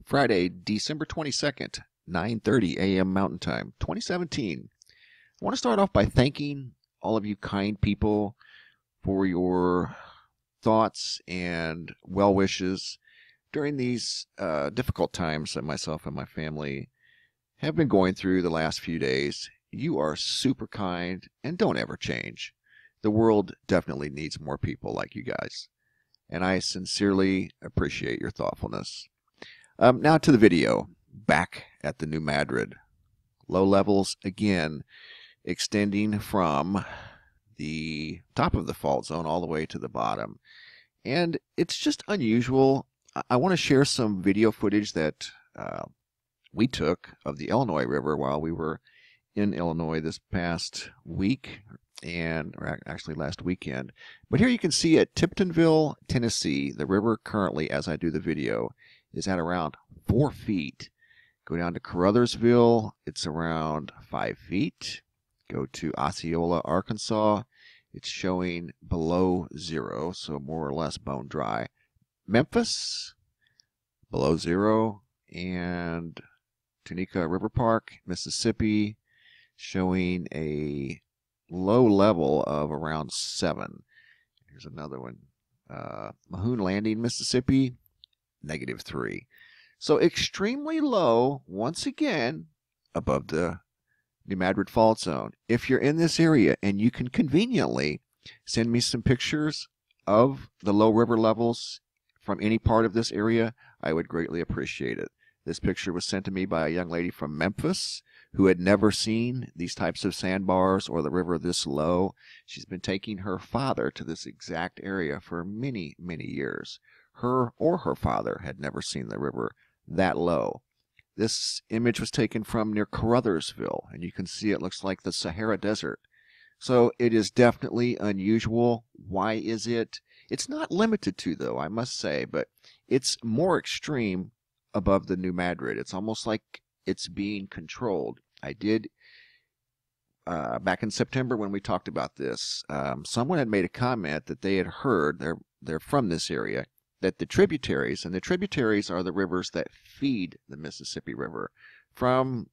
Friday, December 22nd, 9:30 a.m. Mountain Time, 2017. I want to start off by thanking all of you kind people for your thoughts and well wishes during these difficult times that myself and my family have been going through the last few days. You are super kind and don't ever change. The world definitely needs more people like you guys, and I sincerely appreciate your thoughtfulness. Now to the video. Back at the New Madrid. Low levels again extending from the top of the fault zone all the way to the bottom. And it's just unusual. I want to share some video footage that we took of the Illinois River while we were in Illinois this past week, or actually last weekend. But here you can see at Tiptonville, Tennessee, the river currently, as I do the video, is at around 4 feet. Go down to Caruthersville, it's around 5 feet. Go to Osceola, Arkansas, it's showing below 0, so more or less bone dry. Memphis, below 0, and Tunica River Park, Mississippi, showing a low level of around 7. Here's another one. Mahoon Landing, Mississippi, -3. So extremely low, once again, above the New Madrid fault zone. If you're in this area and you can conveniently send me some pictures of the low river levels from any part of this area, I would greatly appreciate it. This picture was sent to me by a young lady from Memphis who had never seen these types of sandbars or the river this low. She's been taking her father to this exact area for many, many years. Her or her father had never seen the river that low. This image was taken from near Caruthersville, and you can see it looks like the Sahara Desert. So it is definitely unusual. Why is it? It's not limited to, though, I must say, but it's more extreme above the New Madrid. It's almost like it's being controlled. I did, back in September when we talked about this, someone had made a comment that they had heard, they're from this area, that the tributaries, and the tributaries are the rivers that feed the Mississippi River from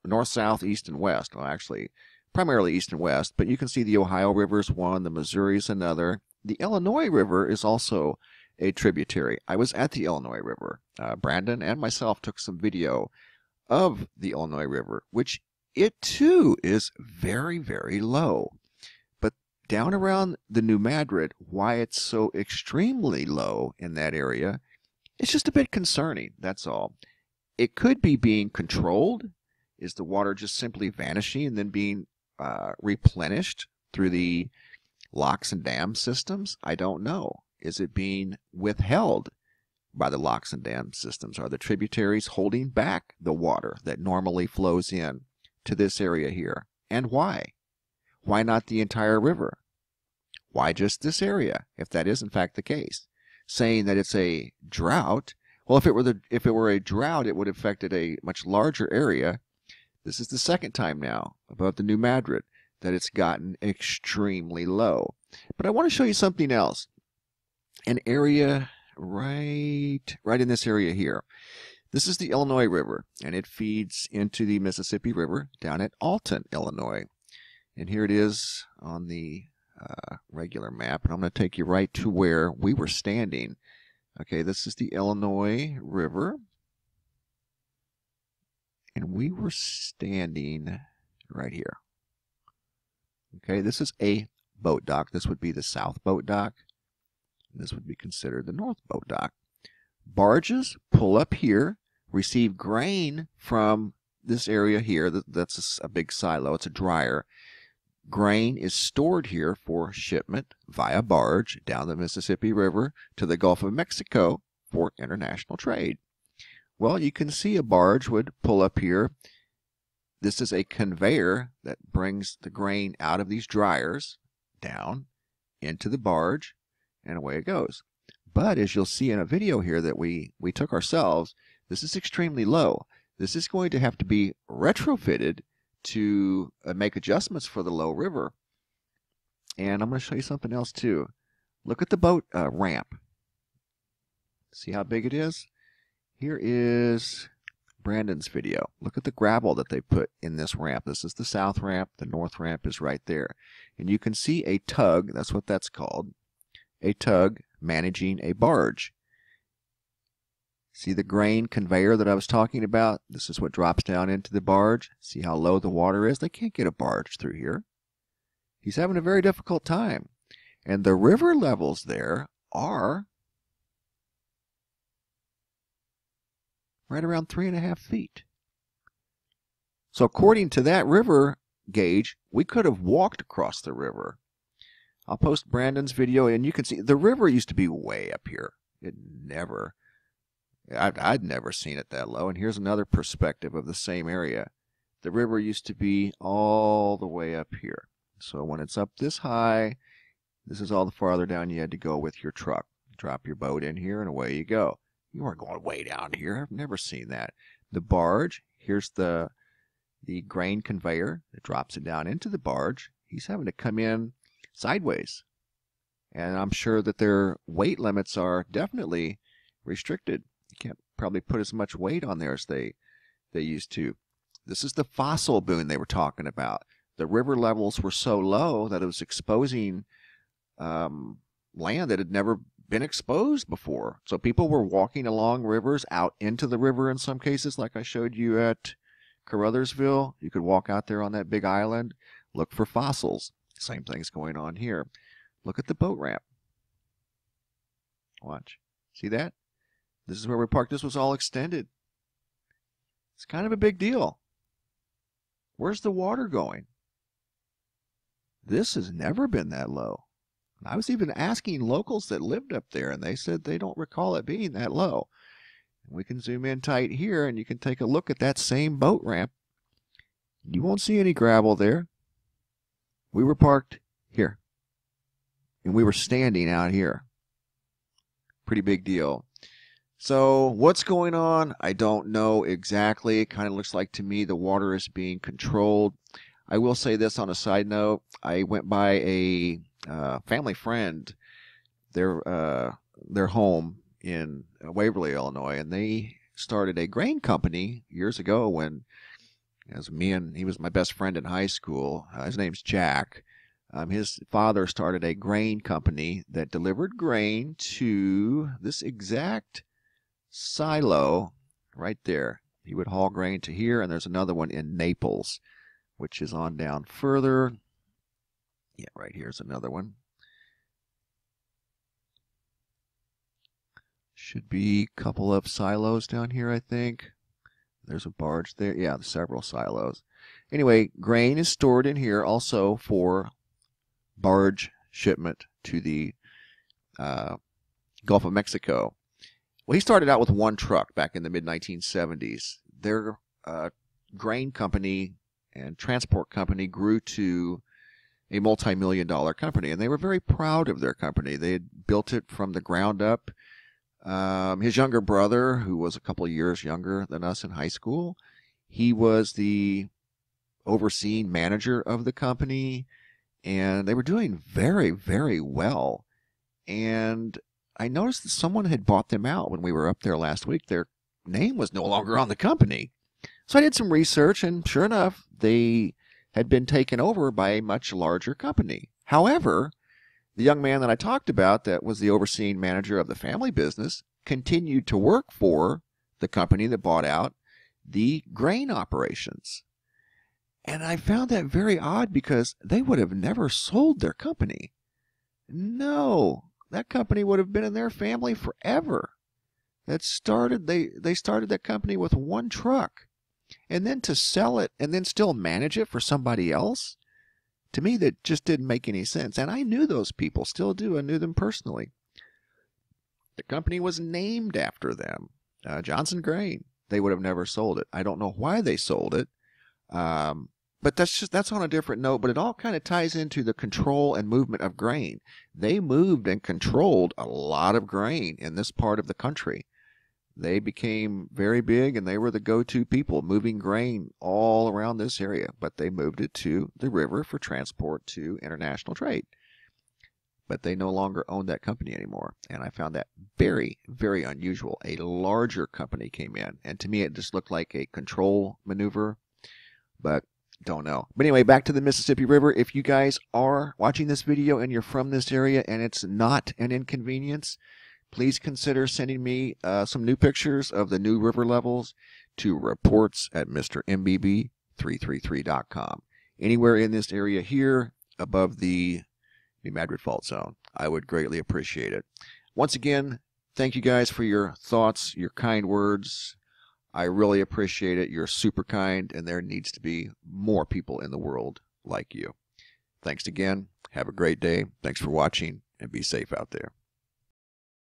north, south, east, and west. Well, actually, primarily east and west, but you can see the Ohio River is one, the Missouri is another. The Illinois River is also a tributary. I was at the Illinois River. Brandon and myself took some video of the Illinois River, which it too is very, very low. But down around the New Madrid, why it's so extremely low in that area, it's just a bit concerning, that's all. It could be being controlled. Is the water just simply vanishing and then being replenished through the locks and dam systems? I don't know. Is it being withheld by the locks and dam systems? Are the tributaries holding back the water that normally flows in to this area here? And why? Why not the entire river? Why just this area, if that is in fact the case? Saying that it's a drought, well, if it were a drought, it would have affected a much larger area. This is the second time now above the New Madrid that it's gotten extremely low. But I want to show you something else. An area right in this area here. This is the Illinois River, and it feeds into the Mississippi River down at Alton, Illinois. And here it is on the regular map, and I'm going to take you right to where we were standing. Okay, this is the Illinois River, and we were standing right here. Okay, this is a boat dock. This would be the south boat dock. This would be considered the north boat dock. Barges pull up here, receive grain from this area here. That's a big silo. It's a dryer. Grain is stored here for shipment via barge down the Mississippi River to the Gulf of Mexico for international trade. Well, you can see a barge would pull up here. This is a conveyor that brings the grain out of these dryers down into the barge, and away it goes. But as you'll see in a video here that we took ourselves, this is extremely low. This is going to have to be retrofitted to make adjustments for the low river. And I'm going to show you something else too. Look at the boat ramp. See how big it is? Here is Brandon's video. Look at the gravel that they put in this ramp. This is the south ramp. The north ramp is right there. And you can see a tug, that's what that's called, a tug managing a barge. See the grain conveyor that I was talking about? This is what drops down into the barge. See how low the water is? They can't get a barge through here. He's having a very difficult time. And the river levels there are right around 3.5 feet. So according to that river gauge, we could have walked across the river. I'll post Brandon's video, and you can see the river used to be way up here. I'd never seen it that low. And here's another perspective of the same area. The river used to be all the way up here. So when it's up this high, this is all the farther down you had to go with your truck. Drop your boat in here and away you go. You weren't going way down here. I've never seen that. The barge, here's the grain conveyor that drops it down into the barge. He's having to come in sideways. And I'm sure that their weight limits are definitely restricted. You can't probably put as much weight on there as they used to. This is the fossil boom they were talking about. The river levels were so low that it was exposing land that had never been exposed before. So people were walking along rivers out into the river in some cases, like I showed you at Caruthersville. You could walk out there on that big island, look for fossils. Same thing's going on here. Look at the boat ramp. Watch. See that? This is where we parked. This was all extended. It's kind of a big deal. Where's the water going? This has never been that low. I was even asking locals that lived up there, and they said they don't recall it being that low. We can zoom in tight here, and you can take a look at that same boat ramp. You won't see any gravel there. We were parked here, and we were standing out here. Pretty big deal. So what's going on? I don't know exactly. It kind of looks like to me the water is being controlled. I will say this on a side note. I went by a family friend, their home in Waverly, Illinois, and they started a grain company years ago when, as he was my best friend in high school. His name's Jack. His father started a grain company that delivered grain to this exact silo right there. He would haul grain to here, and there's another one in Naples, which is on down further. Yeah, right here's another one. Should be a couple of silos down here, I think. There's a barge there. Yeah, several silos. Anyway, grain is stored in here also for barge shipment to the Gulf of Mexico. Well, he started out with one truck back in the mid-1970s. Their grain company and transport company grew to a multi-million-dollar company, and they were very proud of their company. They had built it from the ground up. His younger brother, who was a couple of years younger than us in high school, he was the overseeing manager of the company, and they were doing very, very well. And I noticed that someone had bought them out when we were up there last week. Their name was no longer on the company. So I did some research, and sure enough, they had been taken over by a much larger company. However, the young man that I talked about that was the overseeing manager of the family business continued to work for the company that bought out the grain operations. And I found that very odd because they would have never sold their company. No, that company would have been in their family forever. They started that company with one truck. And then to sell it and then still manage it for somebody else, to me that just didn't make any sense. And I knew those people, still do. I knew them personally. The company was named after them, Johnson Grain. They would have never sold it. I don't know why they sold it, but that's on a different note. But it all kind of ties into the control and movement of grain. They moved and controlled a lot of grain in this part of the country. They became very big, and they were the go-to people moving grain all around this area. But they moved it to the river for transport to international trade. but they no longer own that company anymore. And I found that very, very unusual. A larger company came in, and to me it just looked like a control maneuver, but don't know. But anyway, back to the Mississippi River. If you guys are watching this video and you're from this area and it's not an inconvenience, please consider sending me some new pictures of the new river levels to reports@mrmbb333.com. Anywhere in this area here above the Madrid fault zone, I would greatly appreciate it. Once again, thank you guys for your thoughts, your kind words. I really appreciate it. You're super kind, and there needs to be more people in the world like you. Thanks again. Have a great day. Thanks for watching, and be safe out there.